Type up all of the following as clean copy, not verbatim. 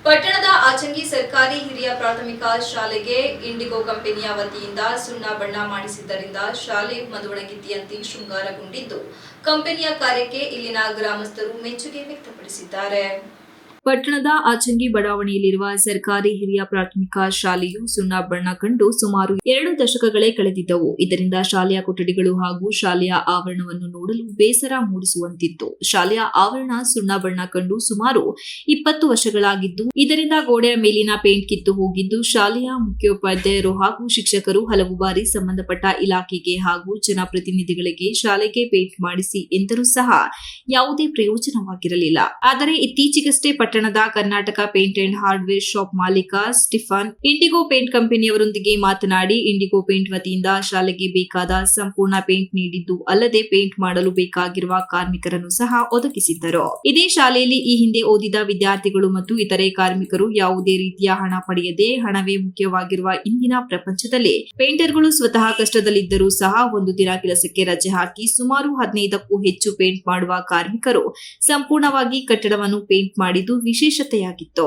ಪಟ್ಟಣದ ಆಚಂಗಿ ಸರ್ಕಾರಿ ಹಿರಿಯ ಪ್ರಾಥಮಿಕ ಶಾಲೆಗೆ ಇಂಡಿಗೋ ಕಂಪನಿಯ ವತಿಯಿಂದ ಸುಣ್ಣ ಬಣ್ಣ ಮಾಡಿಸಿದ್ದರಿಂದ ಶಾಲೆ ಮದುವಣಗಿತ್ತಿಯಂತೆ ಶೃಂಗಾರಗೊಂಡಿದ್ದು, ಕಂಪನಿಯ ಕಾರ್ಯಕ್ಕೆ ಇಲ್ಲಿನ ಗ್ರಾಮಸ್ಥರು ಮೆಚ್ಚುಗೆ ವ್ಯಕ್ತಪಡಿಸಿದ್ದಾರೆ. ಪಟ್ಟಣದ ಆಚಂಗಿ ಬಡಾವಣೆಯಲ್ಲಿರುವ ಸರ್ಕಾರಿ ಹಿರಿಯ ಪ್ರಾಥಮಿಕ ಶಾಲೆಯು ಸುಣ್ಣ ಬಣ್ಣ ಕಂಡು ಸುಮಾರು 2 ದಶಕಗಳೇ ಕಳೆದಿದ್ದವು. ಇದರಿಂದ ಶಾಲೆಯ ಕೊಠಡಿಗಳು ಹಾಗೂ ಶಾಲೆಯ ಆವರಣವನ್ನು ನೋಡಲು ಬೇಸರ ಮೂಡಿಸುವಂತಿತ್ತು. ಶಾಲೆಯ ಆವರಣ ಸುಣ್ಣ ಬಣ್ಣ ಕಂಡು ಸುಮಾರು 20 ವರ್ಷಗಳಾಗಿದ್ದು, ಇದರಿಂದ ಗೋಡೆಯ ಮೇಲಿನ ಪೇಂಟ್ ಕಿತ್ತು ಹೋಗಿದ್ದು, ಶಾಲೆಯ ಮುಖ್ಯೋಪಾಧ್ಯಾಯರು ಹಾಗೂ ಶಿಕ್ಷಕರು ಹಲವು ಬಾರಿ ಸಂಬಂಧಪಟ್ಟ ಇಲಾಖೆಗೆ ಹಾಗೂ ಜನಪ್ರತಿನಿಧಿಗಳಿಗೆ ಶಾಲೆಗೆ ಪೇಂಟ್ ಮಾಡಿಸಿ ಎಂದರೂ ಸಹ ಯಾವುದೇ ಪ್ರಯೋಜನವಾಗಿರಲಿಲ್ಲ. ಆದರೆ ಇತ್ತೀಚೆಗಷ್ಟೇ ಪಟ್ಟಣದ Karnataka paint and hardware shop ಮಾಲೀಕ ಸ್ಟಿಫನ್ ಇಂಡಿಗೋ ಪೇಂಟ್ ಕಂಪನಿಯವರೊಂದಿಗೆ ಮಾತನಾಡಿ, ಇಂಡಿಗೋ ಪೇಂಟ್ ವತಿಯಿಂದ ಶಾಲೆಗೆ ಬೇಕಾದ ಸಂಪೂರ್ಣ ಪೇಂಟ್ ನೀಡಿದ್ದು ಅಲ್ಲದೆ ಪೇಂಟ್ ಮಾಡಲು ಬೇಕಾಗಿರುವ ಕಾರ್ಮಿಕರನ್ನು ಸಹ ಒದಗಿಸಿದ್ದರು. ಇದೇ ಶಾಲೆಯಲ್ಲಿ ಈ ಹಿಂದೆ ಓದಿದ ವಿದ್ಯಾರ್ಥಿಗಳು ಮತ್ತು ಇತರೆ ಕಾರ್ಮಿಕರು ಯಾವುದೇ ರೀತಿಯ ಹಣ ಪಡೆಯದೆ ಹಣವೇ ಮುಖ್ಯವಾಗಿರುವ ಇಂದಿನ ಪ್ರಪಂಚದಲ್ಲಿ ಪೇಂಟರ್ಗಳು ಸ್ವತಃ ಕಷ್ಟದಲ್ಲಿದ್ದರೂ ಸಹ ಒಂದು ದಿನ ಕೆಲಸಕ್ಕೆ ರಜೆ ಹಾಕಿ ಸುಮಾರು 15ಕ್ಕೂ ಹೆಚ್ಚು ಪೇಂಟ್ ಮಾಡುವ ಕಾರ್ಮಿಕರು ಸಂಪೂರ್ಣವಾಗಿ ಕಟ್ಟಡವನ್ನು ಪೇಂಟ್ ಮಾಡಿದ್ದು ವಿಶೇಷತೆಯಾಗಿತ್ತು.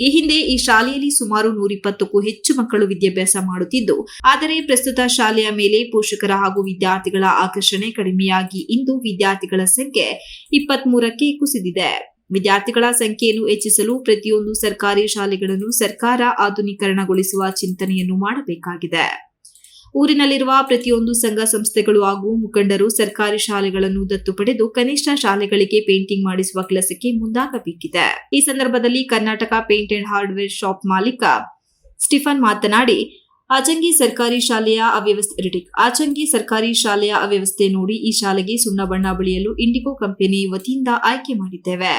ಈ ಹಿಂದೆ ಈ ಶಾಲೆಯಲ್ಲಿ ಸುಮಾರು 120ಕ್ಕೂ ಹೆಚ್ಚು ಮಕ್ಕಳು ವಿದ್ಯಾಭ್ಯಾಸ ಮಾಡುತ್ತಿದ್ದು, ಆದರೆ ಪ್ರಸ್ತುತ ಶಾಲೆಯ ಮೇಲೆ ಪೋಷಕರ ಹಾಗೂ ವಿದ್ಯಾರ್ಥಿಗಳ ಆಕರ್ಷಣೆ ಕಡಿಮೆಯಾಗಿ ಇಂದು ವಿದ್ಯಾರ್ಥಿಗಳ ಸಂಖ್ಯೆ 23ಕ್ಕೆ ಕುಸಿದಿದೆ. ವಿದ್ಯಾರ್ಥಿಗಳ ಸಂಖ್ಯೆಯನ್ನು ಹೆಚ್ಚಿಸಲು ಪ್ರತಿಯೊಂದು ಸರ್ಕಾರಿ ಶಾಲೆಗಳನ್ನು ಸರ್ಕಾರ ಆಧುನೀಕರಣಗೊಳಿಸುವ ಚಿಂತನೆಯನ್ನು ಮಾಡಬೇಕಾಗಿದೆ. ಊರಿನಲ್ಲಿರುವ ಪ್ರತಿಯೊಂದು ಸಂಘ ಸಂಸ್ಥೆಗಳು ಹಾಗೂ ಮುಖಂಡರು ಸರ್ಕಾರಿ ಶಾಲೆಗಳನ್ನು ದತ್ತು ಪಡೆದು ಕನಿಷ್ಠ ಶಾಲೆಗಳಿಗೆ ಪೇಂಟಿಂಗ್ ಮಾಡಿಸುವ ಕೆಲಸಕ್ಕೆ ಮುಂದಾಗಬೇಕಿದೆ. ಈ ಸಂದರ್ಭದಲ್ಲಿ Karnataka paint and hardware shop ಮಾಲೀಕ ಸ್ಟಿಫನ್ ಮಾತನಾಡಿ, ಆಚಂಗಿ ಸರ್ಕಾರಿ ಶಾಲೆಯ ಅವ್ಯವಸ್ಥೆ ನೋಡಿ ಈ ಶಾಲೆಗೆ ಸುಣ್ಣ ಬಣ್ಣ ಬಳಿಯಲು ಇಂಡಿಗೋ ಕಂಪನಿ ವತಿಯಿಂದ ಆಯ್ಕೆ ಮಾಡಿದ್ದೇವೆ.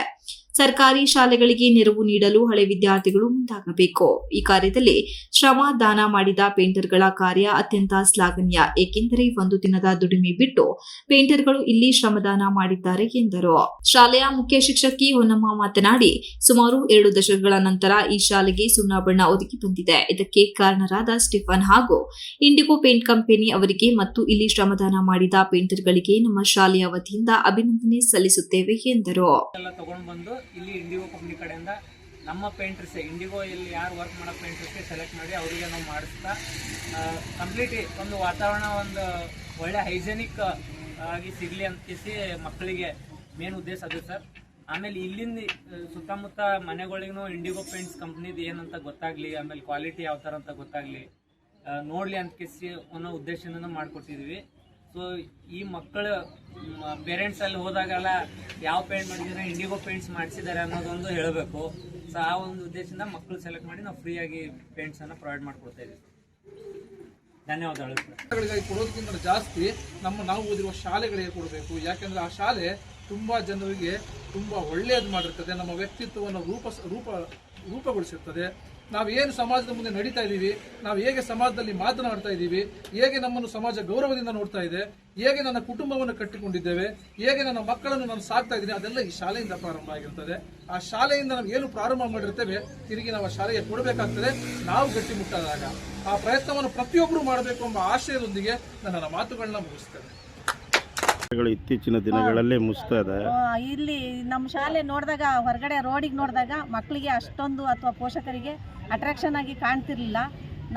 ಸರ್ಕಾರಿ ಶಾಲೆಗಳಿಗೆ ನೆರವು ನೀಡಲು ಹಳೆ ವಿದ್ಯಾರ್ಥಿಗಳು ಮುಂದಾಗಬೇಕು. ಈ ಕಾರ್ಯದಲ್ಲಿ ಶ್ರಮ ದಾನ ಮಾಡಿದ ಪೇಂಟರ್ಗಳ ಕಾರ್ಯ ಅತ್ಯಂತ ಶ್ಲಾಘನೀಯ. ಏಕೆಂದರೆ ಒಂದು ದಿನದ ದುಡಿಮೆ ಬಿಟ್ಟು ಪೇಂಟರ್ಗಳು ಇಲ್ಲಿ ಶ್ರಮದಾನ ಮಾಡಿದ್ದಾರೆ ಎಂದರು. ಶಾಲೆಯ ಮುಖ್ಯ ಶಿಕ್ಷಕಿ ಹೊನ್ನಮ್ಮ ಮಾತನಾಡಿ, ಸುಮಾರು 2 ದಶಕಗಳ ನಂತರ ಈ ಶಾಲೆಗೆ ಸುಣ್ಣ ಬಣ್ಣ ಒದಗಿ ಬಂದಿದೆ. ಇದಕ್ಕೆ ಕಾರಣರಾದ ಸ್ಟಿಫನ್ ಹಾಗೂ ಇಂಡಿಗೋ ಪೇಂಟ್ ಕಂಪನಿ ಅವರಿಗೆ ಮತ್ತು ಇಲ್ಲಿ ಶ್ರಮದಾನ ಮಾಡಿದ ಪೇಂಟರ್ಗಳಿಗೆ ನಮ್ಮ ಶಾಲೆಯ ವತಿಯಿಂದ ಅಭಿನಂದನೆ ಸಲ್ಲಿಸುತ್ತೇವೆ ಎಂದರು. ಇಲ್ಲಿ ಇಂಡಿಗೋ ಕಂಪ್ನಿ ಕಡೆಯಿಂದ ನಮ್ಮ ಪೇಂಟರ್ಸ್ ಇಂಡಿಗೋ ಇಲ್ಲಿ ಯಾರು ವರ್ಕ್ ಮಾಡೋ ಪೇಂಟರ್ಸ್ಗೆ ಸೆಲೆಕ್ಟ್ ಮಾಡಿ ಅವರಿಗೆ ನಾವು ಮಾಡಿಸ್ತಾ ಕಂಪ್ಲೀಟ್ ಒಂದು ವಾತಾವರಣ ಒಂದು ಒಳ್ಳೆ ಹೈಜೆನಿಕ್ ಆಗಿ ಸಿಗಲಿ ಅಂತಿಸಿ ಮಕ್ಕಳಿಗೆ ಮೇನ್ ಉದ್ದೇಶ ಅದು ಸರ್. ಆಮೇಲೆ ಇಲ್ಲಿಂದ ಸುತ್ತಮುತ್ತ ಮನೆಗಳಿಗೂ ಇಂಡಿಗೋ ಪೇಂಟ್ಸ್ ಕಂಪ್ನಿದು ಏನಂತ ಗೊತ್ತಾಗಲಿ, ಆಮೇಲೆ ಕ್ವಾಲಿಟಿ ಯಾವ ಥರ ಅಂತ ಗೊತ್ತಾಗಲಿ ನೋಡಲಿ ಅಂತ ಕಿಸಿ ಅನ್ನೋ ಉದ್ದೇಶದಿಂದ ಮಾಡಿಕೊಟ್ಟಿದ್ವಿ. ಸೊ ಈ ಮಕ್ಕಳು ಪೇರೆಂಟ್ಸ್ ಅಲ್ಲಿ ಹೋದಾಗೆಲ್ಲ ಯಾವ ಪೇಂಟ್ ಮಾಡಿದ್ರೆ ಇಂಡಿಗೋ ಪೇಂಟ್ಸ್ ಮಾಡಿಸಿದ್ದಾರೆ ಅನ್ನೋದೊಂದು ಹೇಳಬೇಕು. ಸೊ ಆ ಒಂದು ಉದ್ದೇಶದಿಂದ ಮಕ್ಕಳು ಸೆಲೆಕ್ಟ್ ಮಾಡಿ ನಾವು ಫ್ರೀಯಾಗಿ ಪೇಂಟ್ಸನ್ನು ಪ್ರೊವೈಡ್ ಮಾಡಿಕೊಡ್ತಾ ಇದ್ದೀವಿ. ಧನ್ಯವಾದಗಳು. ಕೊಡೋದಕ್ಕಿಂತ ಜಾಸ್ತಿ ನಾವು ಓದಿರುವ ಶಾಲೆಗಳಿಗೆ ಕೊಡಬೇಕು. ಯಾಕೆಂದರೆ ಆ ಶಾಲೆ ತುಂಬ ಜನರಿಗೆ ತುಂಬ ಒಳ್ಳೆಯದು ಮಾಡಿರ್ತದೆ, ನಮ್ಮ ವ್ಯಕ್ತಿತ್ವವನ್ನು ರೂಪಗೊಳಿಸಿರ್ತದೆ. ನಾವೇನು ಸಮಾಜದ ಮುಂದೆ ನಡೀತಾ ಇದ್ದೀವಿ, ನಾವು ಹೇಗೆ ಸಮಾಜದಲ್ಲಿ ಮಾತನಾಡ್ತಾ ಇದ್ದೀವಿ, ಹೇಗೆ ನಮ್ಮನ್ನು ಸಮಾಜ ಗೌರವದಿಂದ ನೋಡ್ತಾ ಇದೆ, ಹೇಗೆ ನನ್ನ ಕುಟುಂಬವನ್ನು ಕಟ್ಟಿಕೊಂಡಿದ್ದೇವೆ, ಹೇಗೆ ನನ್ನ ಮಕ್ಕಳನ್ನು ನಾನು ಸಾಕ್ತಾ ಇದ್ದೀನಿ, ಅದೆಲ್ಲ ಈ ಶಾಲೆಯಿಂದ ಪ್ರಾರಂಭ ಆಗಿರ್ತದೆ. ಆ ಶಾಲೆಯಿಂದ ನಾವು ಏನು ಪ್ರಾರಂಭ ಮಾಡಿರ್ತೇವೆ ತಿರುಗಿ ನಾವು ಆ ಶಾಲೆಗೆ ಕೊಡಬೇಕಾಗ್ತದೆ. ನಾವು ಗಟ್ಟಿಮುಟ್ಟಾದಾಗ ಆ ಪ್ರಯತ್ನವನ್ನು ಪ್ರತಿಯೊಬ್ಬರು ಮಾಡಬೇಕು ಎಂಬ ಆಶಯದೊಂದಿಗೆ ನನ್ನ ಮಾತುಗಳನ್ನ ಮುಗಿಸ್ತೇನೆ. ಇತ್ತೀಚಿನ ದಿನಗಳಲ್ಲಿ ಮುಗಿಸ್ತಾ ಇದೆ. ಇಲ್ಲಿ ನಮ್ಮ ಶಾಲೆ ನೋಡಿದಾಗ ಹೊರಗಡೆ ರೋಡಿಗೆ ನೋಡಿದಾಗ ಮಕ್ಕಳಿಗೆ ಅಷ್ಟೊಂದು ಅಥವಾ ಪೋಷಕರಿಗೆ ಅಟ್ರಾಕ್ಷನ್ ಆಗಿ ಕಾಣ್ತಿರ್ಲಿಲ್ಲ.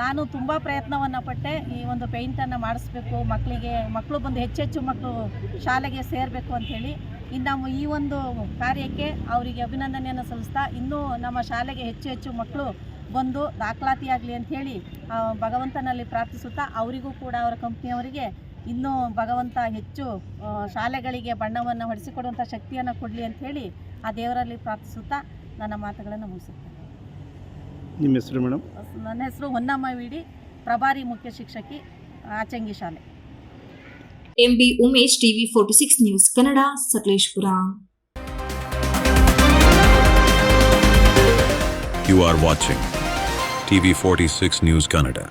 ನಾನು ತುಂಬ ಪ್ರಯತ್ನವನ್ನು ಪಟ್ಟೆ ಈ ಒಂದು ಪೇಂಟನ್ನು ಮಾಡಿಸ್ಬೇಕು, ಮಕ್ಕಳು ಬಂದು ಹೆಚ್ಚೆಚ್ಚು ಮಕ್ಕಳು ಶಾಲೆಗೆ ಸೇರಬೇಕು ಅಂಥೇಳಿ. ಇನ್ನು ಈ ಒಂದು ಕಾರ್ಯಕ್ಕೆ ಅವರಿಗೆ ಅಭಿನಂದನೆಯನ್ನು ಸಲ್ಲಿಸ್ತಾ ಇನ್ನೂ ನಮ್ಮ ಶಾಲೆಗೆ ಹೆಚ್ಚು ಮಕ್ಕಳು ಬಂದು ದಾಖಲಾತಿಯಾಗಲಿ ಅಂಥೇಳಿ ಭಗವಂತನಲ್ಲಿ ಪ್ರಾರ್ಥಿಸುತ್ತಾ ಅವರಿಗೂ ಕೂಡ ಅವರ ಕಂಪ್ನಿಯವರಿಗೆ ಇನ್ನೂ ಭಗವಂತ ಹೆಚ್ಚು ಶಾಲೆಗಳಿಗೆ ಬಣ್ಣವನ್ನು ಹೊಡೆಸಿಕೊಡುವಂಥ ಶಕ್ತಿಯನ್ನು ಕೊಡಲಿ ಅಂಥೇಳಿ ಆ ದೇವರಲ್ಲಿ ಪ್ರಾರ್ಥಿಸುತ್ತಾ ನನ್ನ ಮಾತುಗಳನ್ನು ಮುಗಿಸುತ್ತೇನೆ. ನಿಮ್ಮ ಹೆಸರು ಮೇಡಮ್? ನನ್ನ ಹೆಸರು ಹೊನ್ನಮ್ಮ ವಿಡಿ, ಪ್ರಭಾರಿ ಮುಖ್ಯ ಶಿಕ್ಷಕಿ, ಆಚಂಗಿ ಶಾಲೆ. MB Umesh, TV 46 news Kannada, Sakleshpur. You are watching TV 46 News Kannada.